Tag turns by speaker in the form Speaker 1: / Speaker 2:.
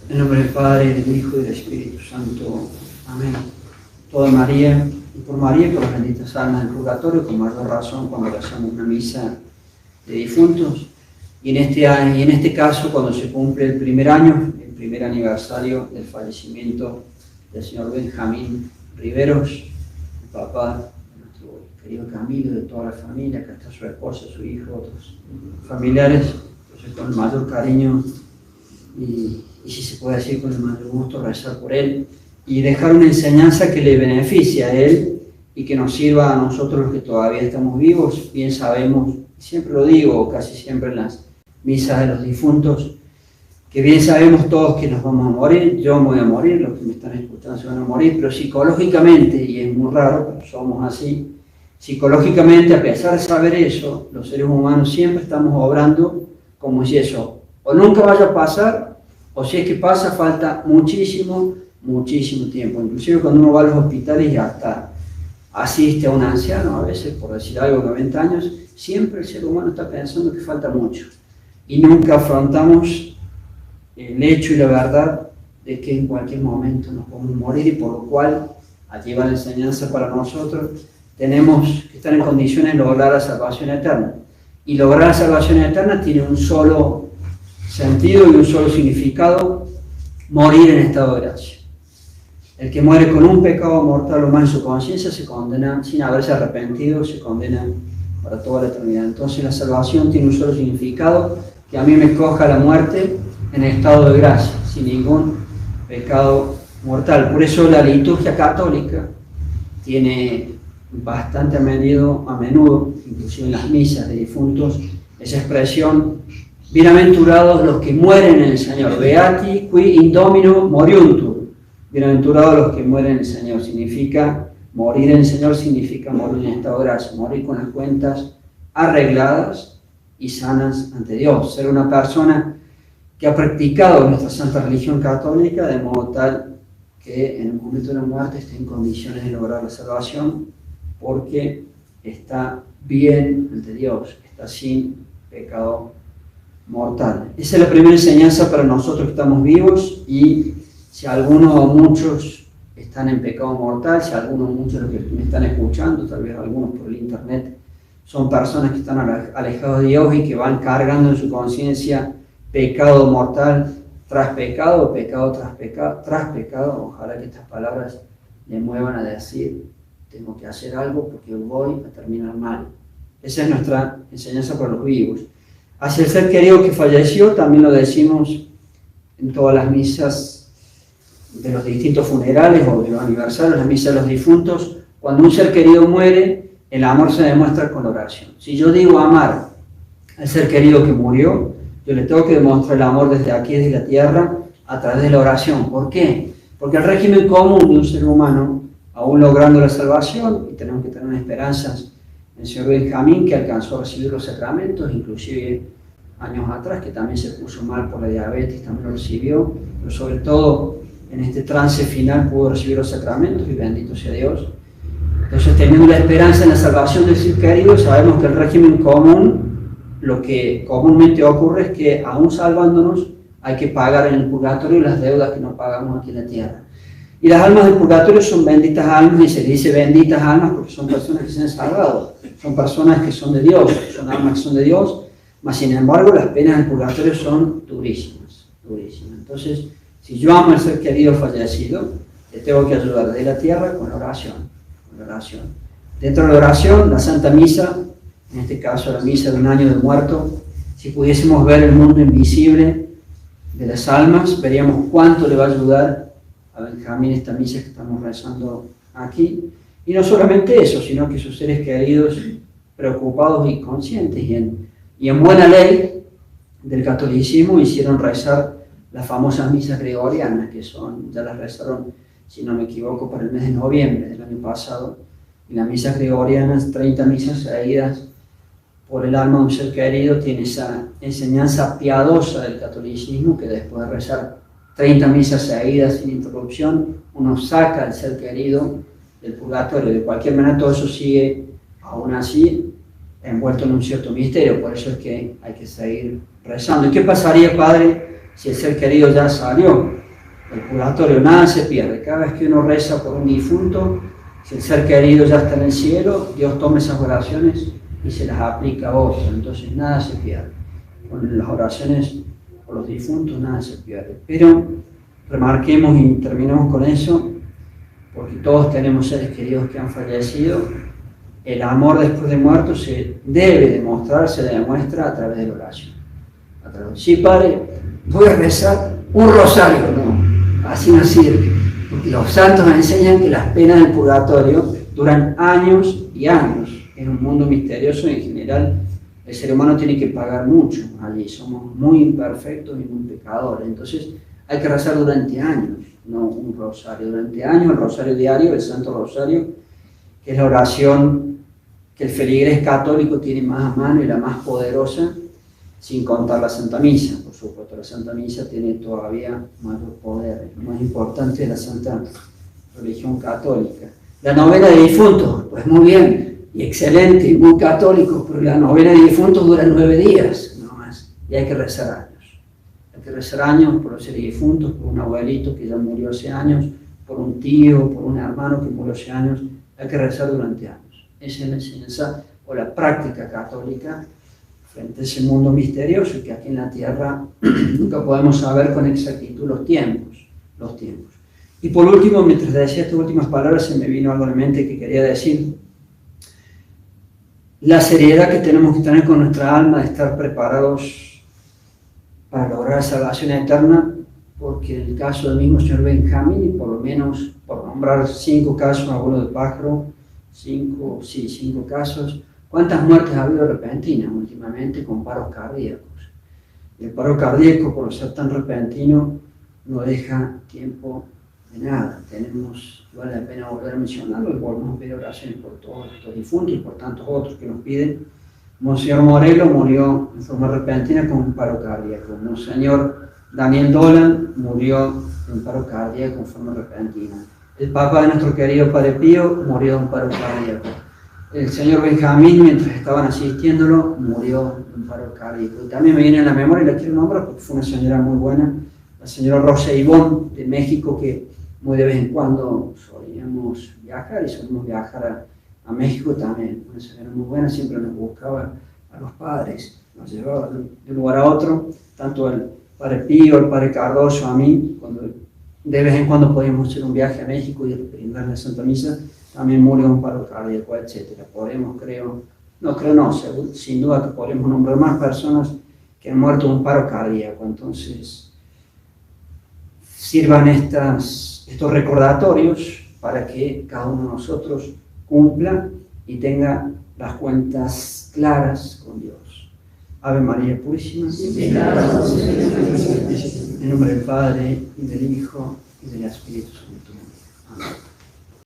Speaker 1: En nombre del Padre, del Hijo y del Espíritu Santo. Amén. Toda María, y por María y por las benditas almas del purgatorio, con mayor razón cuando hacemos una misa de difuntos. Y en este caso, cuando se cumple el primer año, el primer aniversario del fallecimiento del señor Benjamín Riveros, el papá de nuestro querido Camilo, de toda la familia, acá está su esposa, su hijo, otros familiares, entonces con el mayor cariño y si se puede decir con el mayor gusto, rezar por él y dejar una enseñanza que le beneficie a él y que nos sirva a nosotros los que todavía estamos vivos. Bien sabemos, siempre lo digo, casi siempre en las misas de los difuntos, que bien sabemos todos que nos vamos a morir. Yo me voy a morir, los que me están escuchando se van a morir, pero psicológicamente, y es muy raro, pero somos así, psicológicamente, a pesar de saber eso, los seres humanos siempre estamos obrando como si eso o nunca vaya a pasar, o si es que pasa, falta muchísimo tiempo. Inclusive cuando uno va a los hospitales y hasta asiste a un anciano, a veces, por decir algo, 90 años, siempre el ser humano está pensando que falta mucho. Y nunca afrontamos el hecho y la verdad de que en cualquier momento nos podemos morir, y por lo cual, allí va la enseñanza para nosotros, tenemos que estar en condiciones de lograr la salvación eterna. Y lograr la salvación eterna tiene un solo sentido y un solo significado: morir en estado de gracia. El que muere con un pecado mortal o mal en su conciencia se condena, sin haberse arrepentido, se condena para toda la eternidad. Entonces la salvación tiene un solo significado: que a mí me coja la muerte en estado de gracia, sin ningún pecado mortal. Por eso la liturgia católica tiene bastante a menudo, inclusive en las misas de difuntos, esa expresión: bienaventurados los que mueren en el Señor, beati qui in Domino moriuntur. Bienaventurados los que mueren en el Señor. Significa, morir en el Señor significa morir en estado de gracia, morir con las cuentas arregladas y sanas ante Dios. Ser una persona que ha practicado nuestra santa religión católica de modo tal que en el momento de la muerte esté en condiciones de lograr la salvación, porque está bien ante Dios, está sin pecado mortal. Esa es la primera enseñanza para nosotros que estamos vivos. Y si alguno o muchos están en pecado mortal, si alguno o muchos de los que me están escuchando, tal vez algunos por el internet, son personas que están alejados de Dios y que van cargando en su conciencia pecado mortal tras pecado, pecado tras pecado, ojalá que estas palabras le muevan a decir: tengo que hacer algo porque voy a terminar mal. Esa es nuestra enseñanza para los vivos. Hacia el ser querido que falleció, también lo decimos en todas las misas de los distintos funerales o de los aniversarios, las misas de los difuntos. Cuando un ser querido muere, el amor se demuestra con oración. Si yo digo amar al ser querido que murió, yo le tengo que demostrar el amor desde aquí, desde la tierra, a través de la oración. ¿Por qué? Porque el régimen común de un ser humano, aún logrando la salvación, y tenemos que tener esperanzas en el señor Benjamín, que alcanzó a recibir los sacramentos, inclusive años atrás, que también se puso mal por la diabetes, también lo recibió, pero sobre todo en este trance final pudo recibir los sacramentos, y bendito sea Dios. Entonces, teniendo la esperanza en la salvación del ser querido, sabemos que el régimen común, lo que comúnmente ocurre es que, aún salvándonos, hay que pagar en el purgatorio las deudas que no pagamos aquí en la tierra. Y las almas del purgatorio son benditas almas, y se dice benditas almas porque son personas que se han salvado, son personas que son de Dios, son almas que son de Dios, mas sin embargo las penas del purgatorio son durísimas. Entonces, si yo amo al ser querido fallecido, le tengo que ayudar de la tierra con la oración. Dentro de la oración, la Santa Misa, en este caso la misa de un año de muerto, si pudiésemos ver el mundo invisible de las almas, veríamos cuánto le va a ayudar a Benjamín esta misa que estamos rezando aquí. Y no solamente eso, sino que sus seres queridos, preocupados y conscientes y en buena ley del catolicismo, hicieron rezar las famosas misas gregorianas, que ya las rezaron, si no me equivoco, para el mes de noviembre del año pasado. Y las misas gregorianas, 30 misas seguidas por el alma de un ser querido, tiene esa enseñanza piadosa del catolicismo, que después de rezar 30 misas seguidas sin interrupción, uno saca al ser querido del purgatorio. De cualquier manera, todo eso sigue aún así envuelto en un cierto misterio, por eso es que hay que seguir rezando. ¿Y qué pasaría, Padre, si el ser querido ya salió del purgatorio, nada se pierde. Cada vez que uno reza por un difunto, si el ser querido ya está en el cielo, Dios toma esas oraciones y se las aplica a otro, entonces nada se pierde. Con las oraciones por los difuntos nada se pierde. Pero remarquemos y terminemos con eso, porque todos tenemos seres queridos que han fallecido. El amor después de muerto se debe demostrar, se demuestra a través de la oración. Sí, Padre, voy a rezar un rosario, no, así no sirve, porque los santos enseñan que las penas del purgatorio duran años y años. En un mundo misterioso, en general, el ser humano tiene que pagar mucho allí, somos muy imperfectos y muy pecadores, entonces hay que rezar durante años, no un rosario, durante años, el rosario diario, el Santo Rosario, que es la oración que el feligrés católico tiene más a mano y la más poderosa, sin contar la Santa Misa. Por supuesto, la Santa Misa tiene todavía mayor poder, lo más importante de la Santa Religión Católica. La novena de difuntos, pues muy bien, y excelente, y muy católico, pero la novena de difuntos dura 9 días, no más, y hay que rezar años. Hay que rezar años por los seres difuntos, por un abuelito que ya murió hace años, por un tío, por un hermano que murió hace años, hay que rezar durante años. Esa es la enseñanza o la práctica católica frente a ese mundo misterioso que aquí en la tierra nunca podemos saber con exactitud los tiempos. Y por último, mientras decía estas últimas palabras, se me vino algo a la mente que quería decir. La seriedad que tenemos que tener con nuestra alma de estar preparados para lograr la salvación eterna, porque en el caso del mismo señor Benjamín, y por lo menos, por nombrar 5 casos, abuelo de pájaro, 5 casos, ¿cuántas muertes ha habido repentinas últimamente con paros cardíacos? El paro cardíaco, por ser tan repentino, no deja tiempo de nada. Vale la pena volver a mencionarlo y volvemos a pedir oraciones por todos estos difuntos y por tantos otros que nos piden. Monseñor Morelo murió en forma repentina con un paro cardíaco. Monseñor Daniel Dolan murió de un paro cardíaco en forma repentina. El Papa de nuestro querido Padre Pío murió de un paro cardíaco. El señor Benjamín, mientras estaban asistiéndolo, murió de un paro cardíaco. Y también me viene a la memoria, y la quiero nombrar porque fue una señora muy buena, la señora Rosa Ivón de México, que muy de vez en cuando solíamos viajar y solíamos viajar a México también. Una señora muy buena, siempre nos buscaba a los padres, nos llevaba de un lugar a otro, tanto el Padre Pío, el Padre Cardoso, a mí, cuando de vez en cuando podíamos hacer un viaje a México y brindar la Santa Misa, también murió un paro cardíaco, etc. Podemos, sin duda que podemos nombrar más personas que han muerto de un paro cardíaco. Entonces, sirvan estos recordatorios para que cada uno de nosotros cumpla y tenga las cuentas claras con Dios. Ave María Purísima. En nombre del Padre, y del Hijo, y del Espíritu Santo.